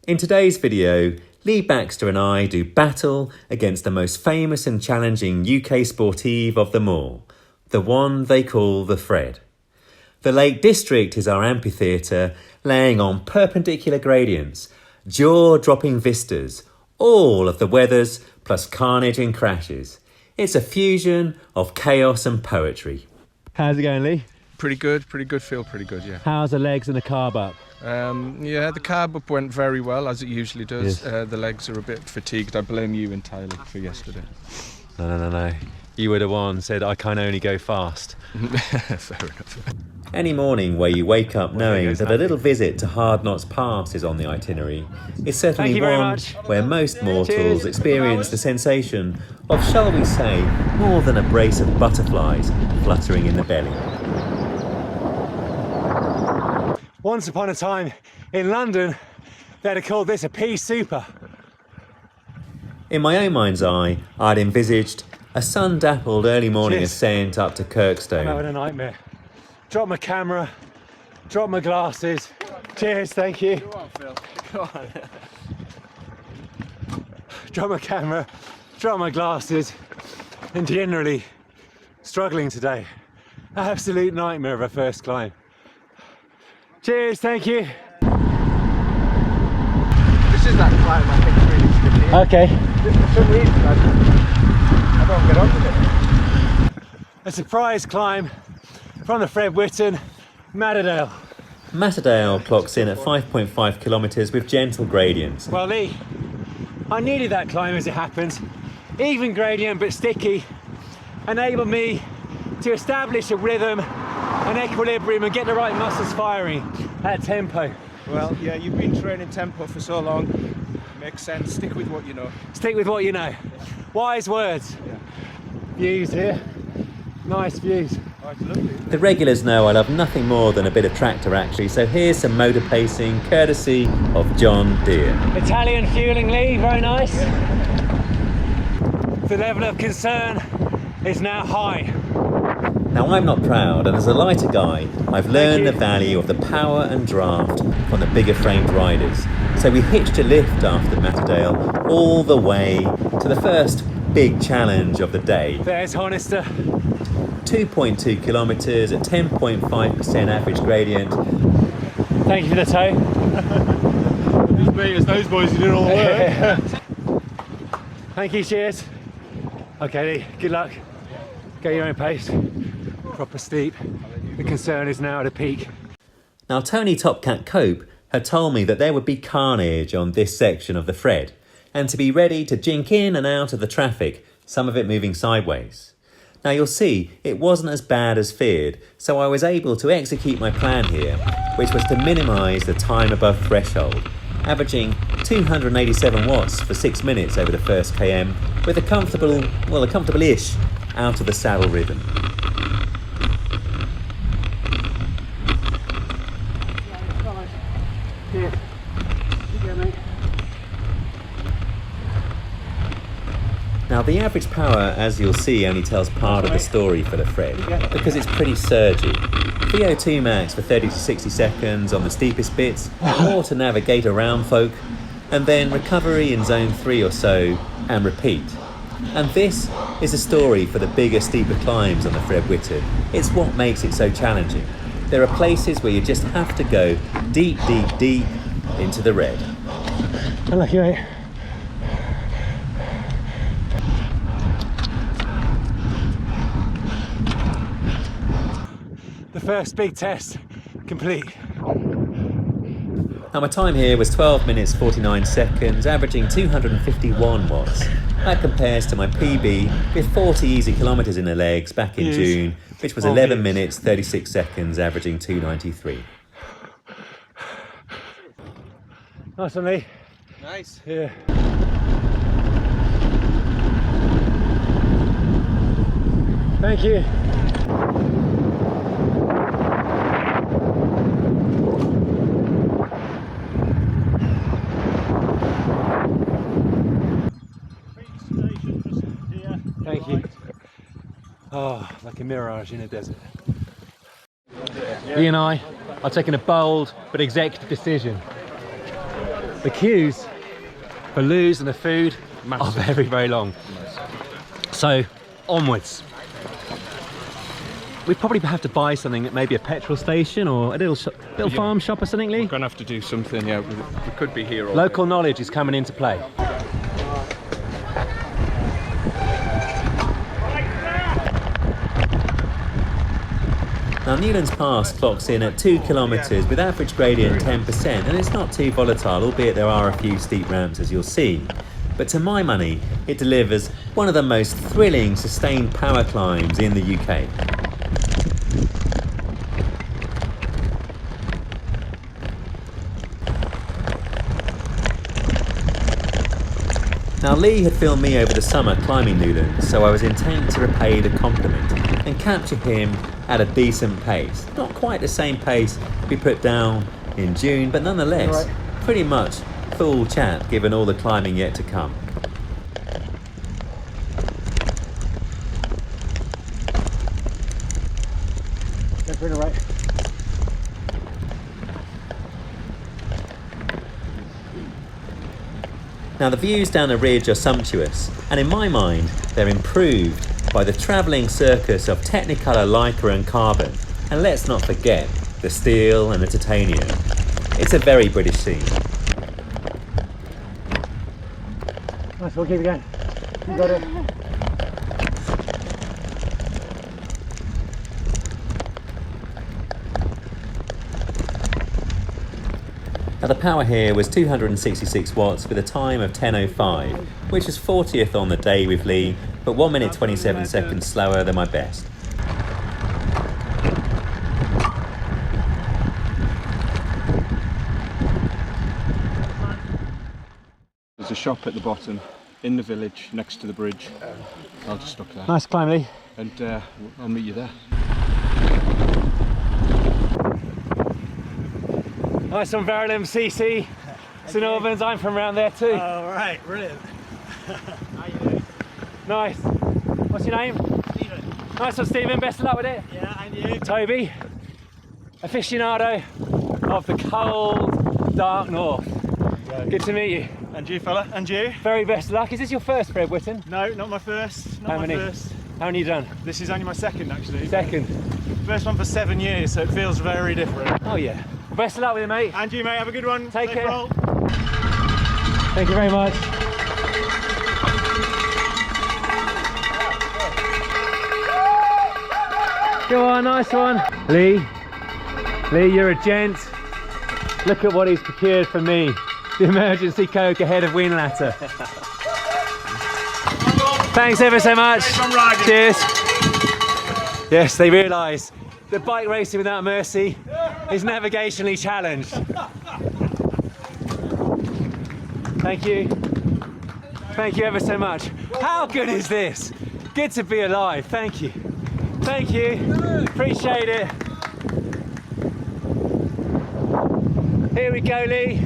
In today's video, Lee Baxter and I do battle against the most famous and challenging UK Sportive of them all, the one they call the Fred. The Lake District is our amphitheatre, laying on perpendicular gradients, jaw-dropping vistas, all of the weathers plus carnage and crashes. It's a fusion of chaos and poetry. How's it going, Lee? Pretty good, feel pretty good, yeah. How's the legs and the carb up? Yeah, the carb up went very well, as it usually does. Yes. The legs are a bit fatigued. I blame you entirely for yesterday. No. You were the one said I can only go fast. Fair enough. Any morning where you wake up knowing that a little visit to Hardknott Pass is on the itinerary is certainly one where most mortals experience the sensation of, shall we say, more than a brace of butterflies fluttering in the belly. Once upon a time in London, they'd have called this a pea super. In my own mind's eye, I'd envisaged a sun-dappled early morning ascent up to I'm Kirkstone. having a nightmare. Drop my camera, drop my glasses. Cheers, thank you. Go on, Phil. Go on. Drop my camera, drop my glasses, and generally struggling today. Absolute nightmare of a first climb. Cheers, thank you. This is that climb I think really sticky. Okay. For some reason I don't get on with it. A surprise climb from the Fred Whitton, Matterdale. Matterdale clocks in at 5.5 kilometres with gentle gradients. Well, Lee, I needed that climb as it happens. Even gradient but sticky, enabled me to establish a rhythm, an equilibrium, and get the right muscles firing at tempo. Well, yeah, you've been training tempo for so long. Makes sense. Stick with what you know. Stick with what you know. Wise words. Yeah. Views here. Nice views. Oh, it's lovely. The regulars know I love nothing more than a bit of tractor action, so here's some motor pacing courtesy of John Deere. Italian fueling, Lee, very nice. The level of concern is now high. Now I'm not proud, and as a lighter guy, I've learned the value of the power and draft from the bigger framed riders. So we hitched a lift after Matterdale all the way to the first big challenge of the day. There's Honister. 2.2 kilometres at 10.5% average gradient. Thank you for the tow. It's me, it's those boys who did all the work. Thank you, cheers. Okay, Lee, good luck. Go your own pace. Proper steep. The concern is now at a peak. Now Tony Topcat Cope had told me that there would be carnage on this section of the Fred, and to be ready to jink in and out of the traffic, some of it moving sideways. Now you'll see, it wasn't as bad as feared, so I was able to execute my plan here, which was to minimise the time above threshold, averaging 287 watts for 6 minutes over the first km, with a comfortable-ish out of the saddle rhythm. Now the average power, as you'll see, only tells part of the story for the Fred, because it's pretty surgy. VO2 max for 30 to 60 seconds on the steepest bits, more to navigate around folk, and then recovery in zone 3 or so, and repeat. And this is a story for the bigger, steeper climbs on the Fred Whitton. It's what makes it so challenging. There are places where you just have to go deep, deep, deep into the red. Unlucky, mate. The first big test complete. Now my time here was 12 minutes 49 seconds, averaging 251 watts. That compares to my PB with 40 easy kilometres in the legs back in June, which was 11 minutes 36 seconds, averaging 293. Nice one, Lee. Nice. Yeah. Thank you. Thank you. Oh, like a mirage in a desert. Lee and I are taking a bold but executive decision. The queues for loos and the food are very, very long. So, onwards. We probably have to buy something at maybe a petrol station or a little farm shop or something, Lee. We're going to have to do something, yeah. We could be here all Local day. knowledge is coming into play. Now Newlands Pass clocks in at 2 kilometres with average gradient 10%, and it's not too volatile, albeit there are a few steep ramps as you'll see. But to my money, it delivers one of the most thrilling sustained power climbs in the UK. Now Lee had filmed me over the summer climbing Newlands, so I was intent to repay the compliment and capture him at a decent pace. Not quite the same pace we put down in June, but nonetheless, pretty much full chat given all the climbing yet to come. Now the views down the ridge are sumptuous, and in my mind they're improved by the travelling circus of Technicolor Leica and carbon, and let's not forget the steel and the titanium. It's a very British scene. Nice, we'll keep it going. You got it. Now the power here was 266 watts with a time of 10:05, which is 40th on the day with Lee, but 1 minute 27 seconds slower than my best. There's a shop at the bottom in the village next to the bridge. I'll just stop there. Nice climb, Lee. And I'll meet you there. Nice from Verulam, CC, St Albans. I'm from around there too. Oh, right, brilliant. How you doing? Nice. What's your name? Stephen. Nice one, Stephen. Best of luck with it. Yeah, and you? Toby, aficionado of the cold, dark north. Good to meet you. And you, fella? And you? Very best of luck. Is this your first, Fred Whitton? No, not my first. Not How my many? first. How many you done? This is only my second, actually. Second. First one for 7 years, so it feels very different. Oh yeah. Best of luck with it, mate. And you, mate. Have a good one. Take Safe care. roll. Thank you very much. Go on, nice one. Lee, you're a gent. Look at what he's procured for me. The emergency Coke ahead of Wrynose. Thanks ever so much. Cheers. Yes, they realise that bike racing without mercy is navigationally challenged. Thank you. Thank you ever so much. How good is this? Good to be alive. Thank you. Thank you. Appreciate it. Here we go, Lee.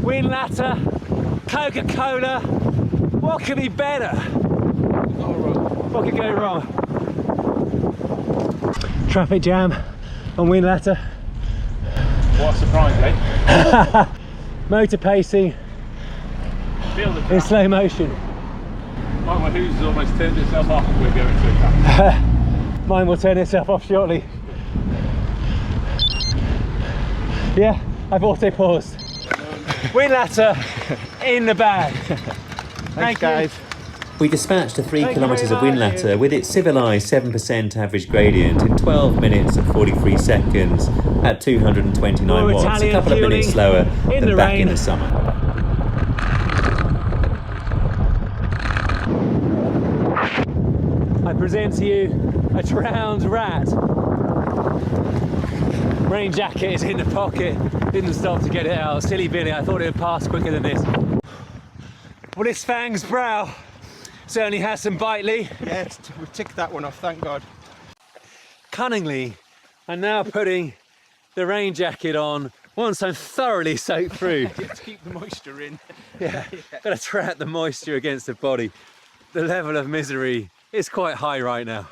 Wrynose, Coca-Cola. What could be better? What could go wrong? Traffic jam on Wrynose. What a surprise, eh? Motor pacing in slow motion. My who's almost turned itself off. We're going to attack. Mine will turn itself off shortly. Yeah, I've auto-paused. Wrynose in the bag. Thanks, guys. We dispatched the 3 Thank you kilometres of very much. Wrynose with its civilised 7% average gradient in 12 minutes and 43 seconds at 229 More watts, Italian a couple of minutes fueling slower in than the back rain. in the summer. I present to you a drowned rat. Rain jacket is in the pocket. Didn't stop to get it out. Silly Billy, I thought it would pass quicker than this. Well, this Fang's brow certainly has some bite, Lee. Yeah, we ticked that one off, thank God. Cunningly, I'm now putting the rain jacket on once I'm thoroughly soaked through. You have to keep the moisture in. Yeah, gotta trap the moisture against the body. The level of misery is quite high right now.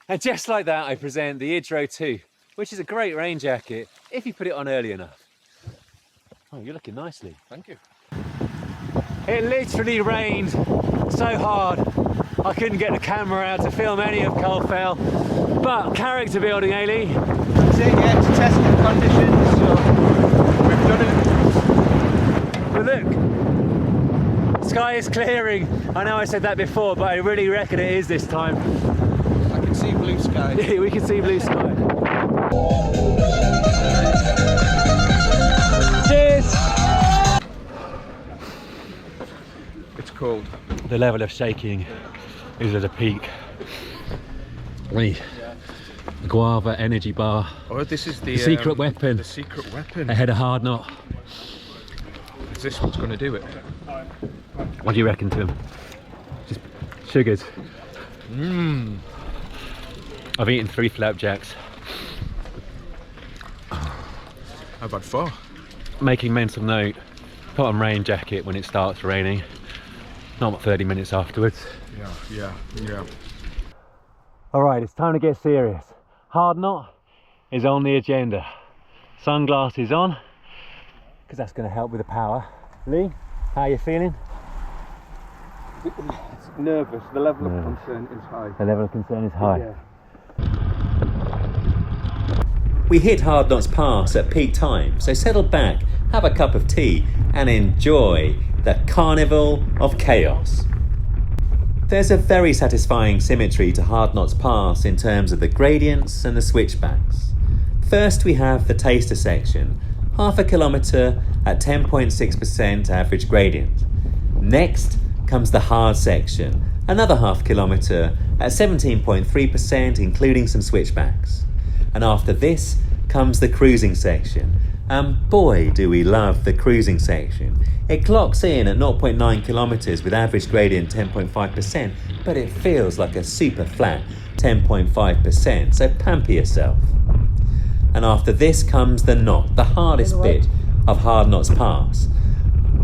And just like that, I present the Idro 2, which is a great rain jacket if you put it on early enough. Oh, you're looking nicely. Thank you. It literally rained so hard I couldn't get the camera out to film any of Coalfell. But character building, Ailey. That's it, yeah, to test the conditions, so we've done it. But look, sky is clearing. I know I said that before, but I really reckon it is this time. I can see blue sky. We can see blue sky. Cheers! It's cold. The level of shaking is at a peak. The guava energy bar. Oh, this is the secret weapon. The secret weapon. Ahead of Hardknott. Is this what's going to do it? What do you reckon to him? Just sugars. I've eaten 3 flapjacks. I've had 4. Making mental note, put on rain jacket when it starts raining. Not 30 minutes afterwards. Yeah. Alright, it's time to get serious. Hardknott is on the agenda. Sunglasses on, because that's going to help with the power. Lee, how are you feeling? It's nervous. The level of concern is high. The level of concern is high. Yeah. We hit Hardknott Pass at peak time, so settle back, have a cup of tea and enjoy the carnival of chaos. There's a very satisfying symmetry to Hardknott Pass in terms of the gradients and the switchbacks. First we have the taster section, half a kilometre at 10.6% average gradient. Next comes the hard section, another half kilometre at 17.3% including some switchbacks. And after this comes the cruising section. And boy do we love the cruising section. It clocks in at 0.9 kilometres with average gradient 10.5%, but it feels like a super flat 10.5%, so pamper yourself. And after this comes the knot, the hardest bit of Hardknott Pass.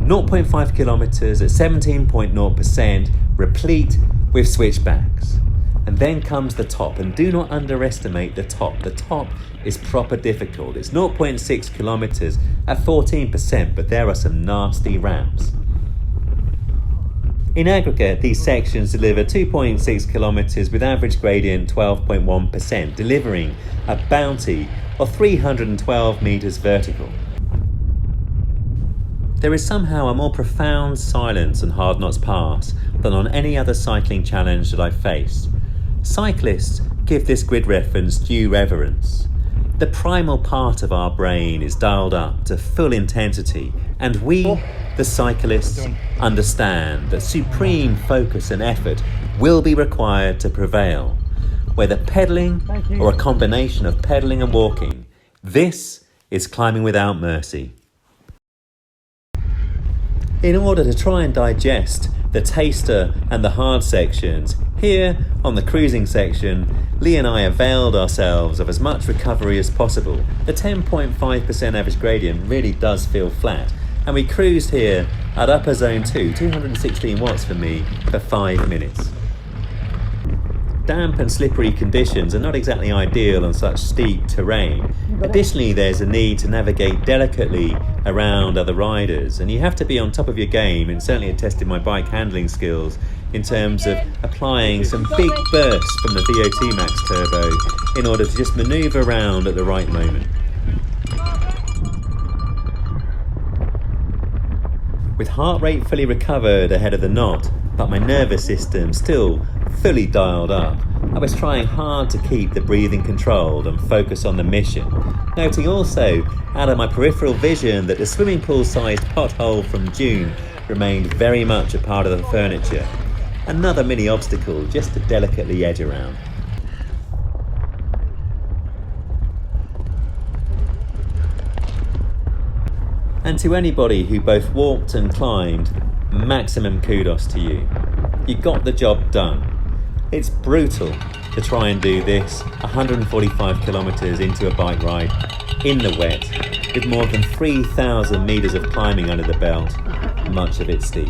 0.5 kilometres at 17.0%, replete with switchbacks. And then comes the top, and do not underestimate the top. The top is proper difficult. It's 0.6 kilometres at 14%, but there are some nasty ramps. In aggregate, these sections deliver 2.6 kilometres with average gradient 12.1%, delivering a bounty of 312 metres vertical. There is somehow a more profound silence on Hardknott Pass than on any other cycling challenge that I've faced. Cyclists give this grid reference due reverence. The primal part of our brain is dialed up to full intensity, and we, the cyclists, understand that supreme focus and effort will be required to prevail. Whether pedalling or a combination of pedalling and walking, this is climbing without mercy. In order to try and digest the taster and the hard sections, here on the cruising section, Lee and I availed ourselves of as much recovery as possible. The 10.5% average gradient really does feel flat, and we cruised here at upper zone 2, 216 watts for me, for 5 minutes. Damp and slippery conditions are not exactly ideal on such steep terrain. Additionally, there's a need to navigate delicately around other riders, and you have to be on top of your game, and certainly it tested my bike handling skills in terms of applying some big bursts from the VO2 Max Turbo in order to just manoeuvre around at the right moment. With heart rate fully recovered ahead of the knot, but my nervous system still fully dialed up, I was trying hard to keep the breathing controlled and focus on the mission, noting also out of my peripheral vision that the swimming pool-sized pothole from June remained very much a part of the furniture. Another mini obstacle just to delicately edge around. And to anybody who both walked and climbed, maximum kudos to you. You got the job done. It's brutal to try and do this 145 kilometres into a bike ride in the wet with more than 3,000 metres of climbing under the belt, much of it steep.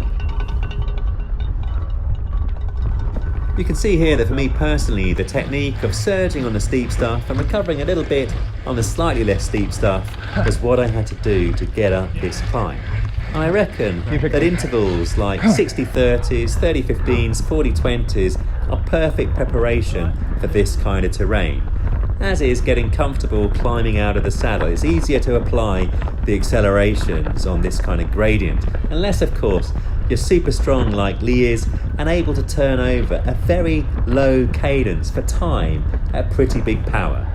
You can see here that for me personally, the technique of surging on the steep stuff and recovering a little bit on the slightly less steep stuff was what I had to do to get up this climb. And I reckon that intervals like 60-30s, 30-15s, 40-20s are perfect preparation for this kind of terrain, as is getting comfortable climbing out of the saddle. It's easier to apply the accelerations on this kind of gradient, unless of course you're super strong like Lee is and able to turn over a very low cadence for time at pretty big power.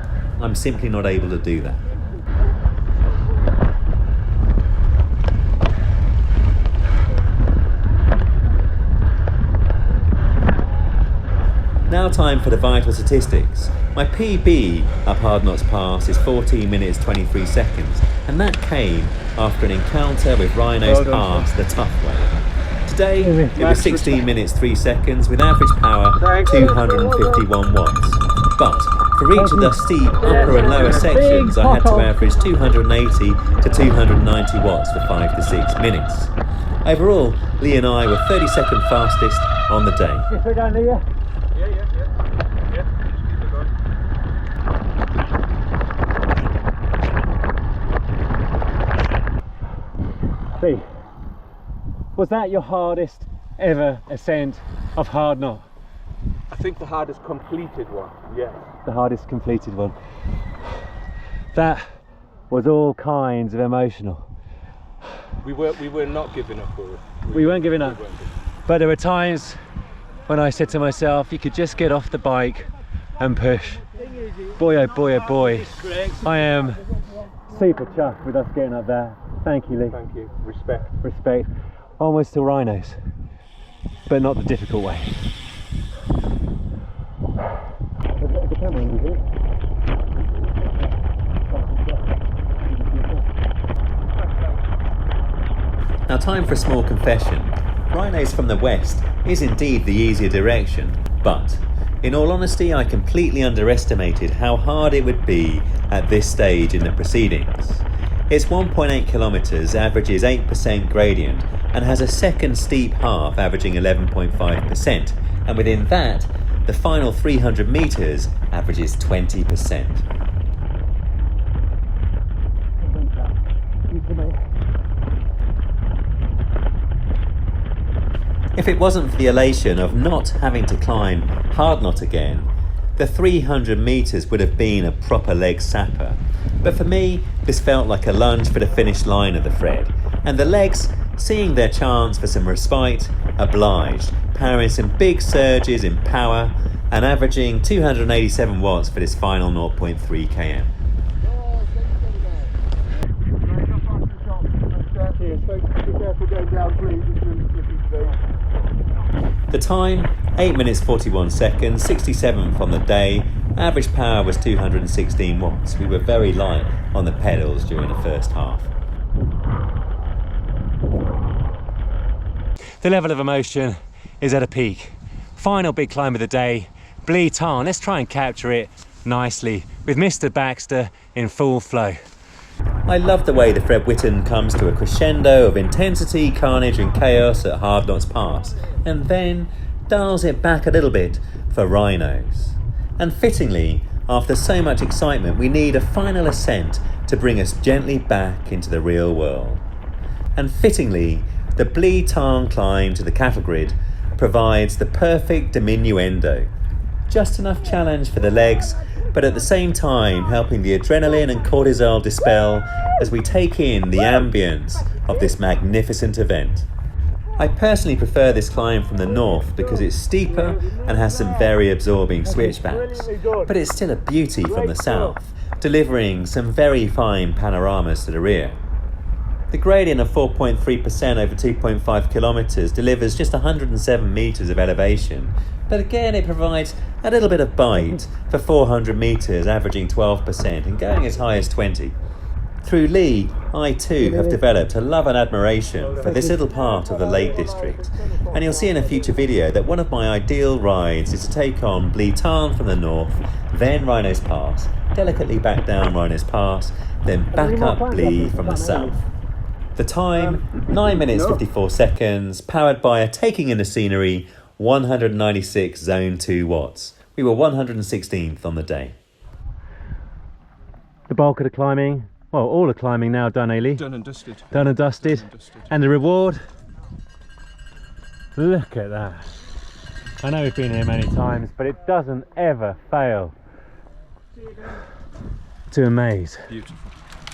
I'm simply not able to do that. Now time for the vital statistics. My PB up Hardknott Pass is 14 minutes 23 seconds, and that came after an encounter with Wrynose Pass the tough way. Today it was 16 minutes 3 seconds with average power 251 watts. But for each of the steep upper and lower sections I had to average 280 to 290 watts for 5 to 6 minutes. Overall, Lee and I were 32nd fastest on the day. Lee, was that your hardest ever ascent of Hardknott? I think the hardest completed one, yeah. The hardest completed one. That was all kinds of emotional. We were not giving up. We weren't giving up. But there were times when I said to myself, you could just get off the bike and push. Boy, oh boy, oh boy. I am super chuffed with us getting up there. Thank you, Lee. Thank you. Respect. Respect. Almost to Wrynose, but not the difficult way. Now time for a small confession. Wrynose from the west is indeed the easier direction, but in all honesty I completely underestimated how hard it would be at this stage in the proceedings. It's 1.8 kilometres, averages 8% gradient, and has a second steep half averaging 11.5%, and within that, the final 300 metres averages 20%. If it wasn't for the elation of not having to climb Hardknott again, the 300 metres would have been a proper leg sapper. But for me, this felt like a lunge for the finish line of the Fred, and the legs, seeing their chance for some respite, obliged, powering some big surges in power and averaging 287 watts for this final 0.3 km. The time, 8 minutes 41 seconds, 67th on the day. Average power was 216 watts. We were very light on the pedals during the first half. The level of emotion is at a peak. Final big climb of the day, Bleed Tarn. Let's try and capture it nicely with Mr. Baxter in full flow. I love the way the Fred Whitton comes to a crescendo of intensity, carnage and chaos at Hardknott Pass, and then dials it back a little bit for Wrynose. And fittingly, after so much excitement, we need a final ascent to bring us gently back into the real world. And fittingly, the Bleed Tarn climb to the cattle grid provides the perfect diminuendo. Just enough challenge for the legs, but at the same time helping the adrenaline and cortisol dispel as we take in the ambience of this magnificent event. I personally prefer this climb from the north because it's steeper and has some very absorbing switchbacks, but it's still a beauty from the south, delivering some very fine panoramas to the rear. The gradient of 4.3% over 2.5 kilometres delivers just 107 metres of elevation, but again it provides a little bit of bite for 400 metres averaging 12% and going as high as 20. Through Lee, I too have developed a love and admiration for this little part of the Lake District, and you'll see in a future video that one of my ideal rides is to take on Bleed Tarn from the north, then Wrynose Pass, delicately back down Wrynose Pass, then back up Bleed from the south. The time, 9 minutes 54 seconds, powered by a taking in the scenery 196 zone 2 watts. We were 116th on the day. The bulk of the climbing, well, all the climbing now done, Ailey. Done and dusted. Done and dusted. And the reward, look at that. I know we've been here many times, but it doesn't ever fail to amaze. Beautiful.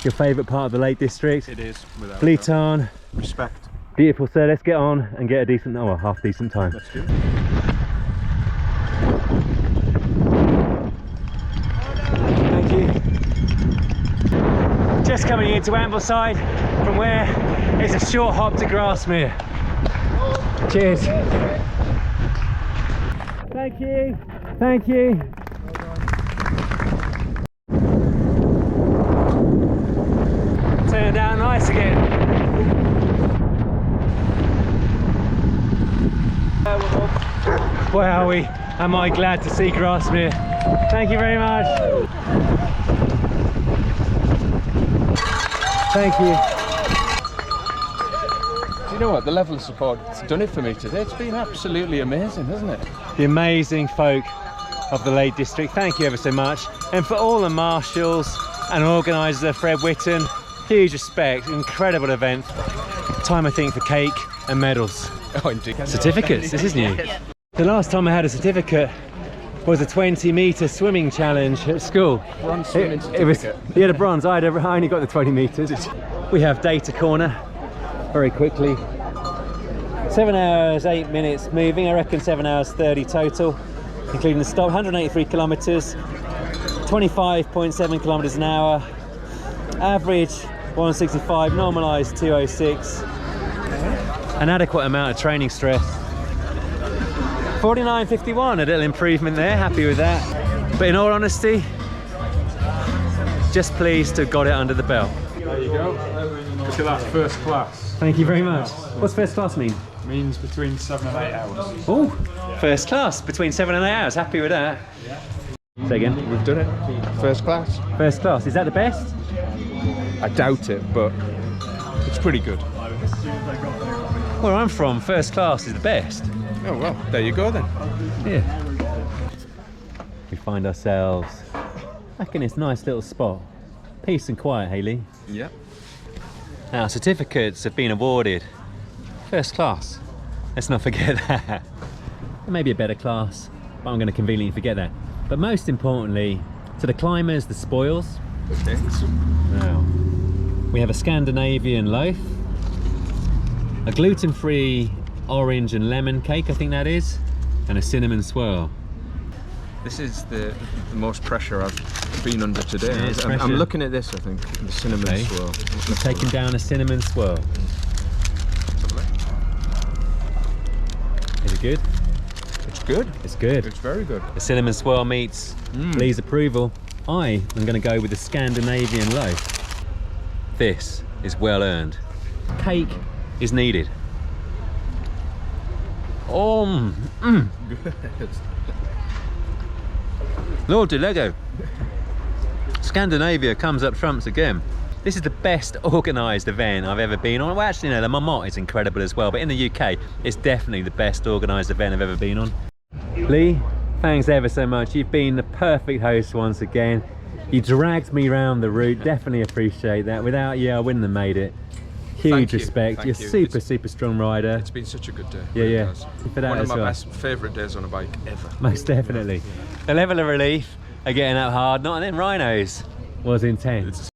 Your favourite part of the Lake District? It is, without Bleaton. respect. Beautiful, sir. Let's get on and get a decent, oh, well, half decent time. Let's do it. Thank you. Just coming into Ambleside, from where it's a short hop to Grasmere. Cheers. Thank you. Thank you. Turned out nice again. Wowie, am I glad to see Grasmere. Thank you very much. Thank you. Do you know what? The level of support, it's done it for me today. It's been absolutely amazing, hasn't it? The amazing folk of the Lake District, thank you ever so much. And for all the marshals and organisers, Fred Whitton, huge respect, incredible event. Time I think for cake and medals. Oh, indeed. Certificates, this is new. The last time I had a certificate was a 20-metre swimming challenge at school. Bronze swimming It was, certificate. you had a bronze, I only got the 20 metres. We have data corner, very quickly. 7 hours, 8 minutes moving, I reckon 7 hours 30 total, including the stop, 183 kilometres, 25.7 kilometres an hour, average 165, normalised 206, an adequate amount of training stress. 49.51, a little improvement there, happy with that. But in all honesty, just pleased to have got it under the belt. There you go. Look at that, first class. Thank you very much. What's first class mean? Means between 7 and 8 hours. Oh, first class, between 7 and 8 hours, happy with that. Say again? We've done it. First class. First class, is that the best? I doubt it, but it's pretty good. Where I'm from, first class is the best. Oh, well, there you go then. Yeah. We find ourselves back in this nice little spot. Peace and quiet, Hayley. Yeah. Now, certificates have been awarded. First class. Let's not forget that. There may be a better class, but I'm going to conveniently forget that. But most importantly, to the climbers, the spoils. Okay. Now, we have a Scandinavian loaf, a gluten-free orange and lemon cake, I think that is, and a cinnamon swirl. This is the most pressure I've been under today. It is I'm pressure. looking at this, I think, the cinnamon Okay. swirl. I'm taking down a cinnamon swirl. Is it good? It's good. It's good. It's very good. The cinnamon swirl meets Lee's approval. I am going to go with the Scandinavian loaf. This is well earned. Cake is needed. Oh, Lord de Lego. Scandinavia comes up trumps again. This is the best organised event I've ever been on. Well, actually, no, the Marmot is incredible as well, but in the UK, it's definitely the best organised event I've ever been on. Lee, thanks ever so much. You've been the perfect host once again. You dragged me round the route, definitely appreciate that. Without you, I wouldn't have made it. Huge Thank you. respect. Thank You're you. super strong rider. It's been such a good day. Yeah, really yeah. has. For that One of as my well. best favourite days on a bike ever. Most definitely. The level of relief of getting up hard, not and then Wrynose was intense.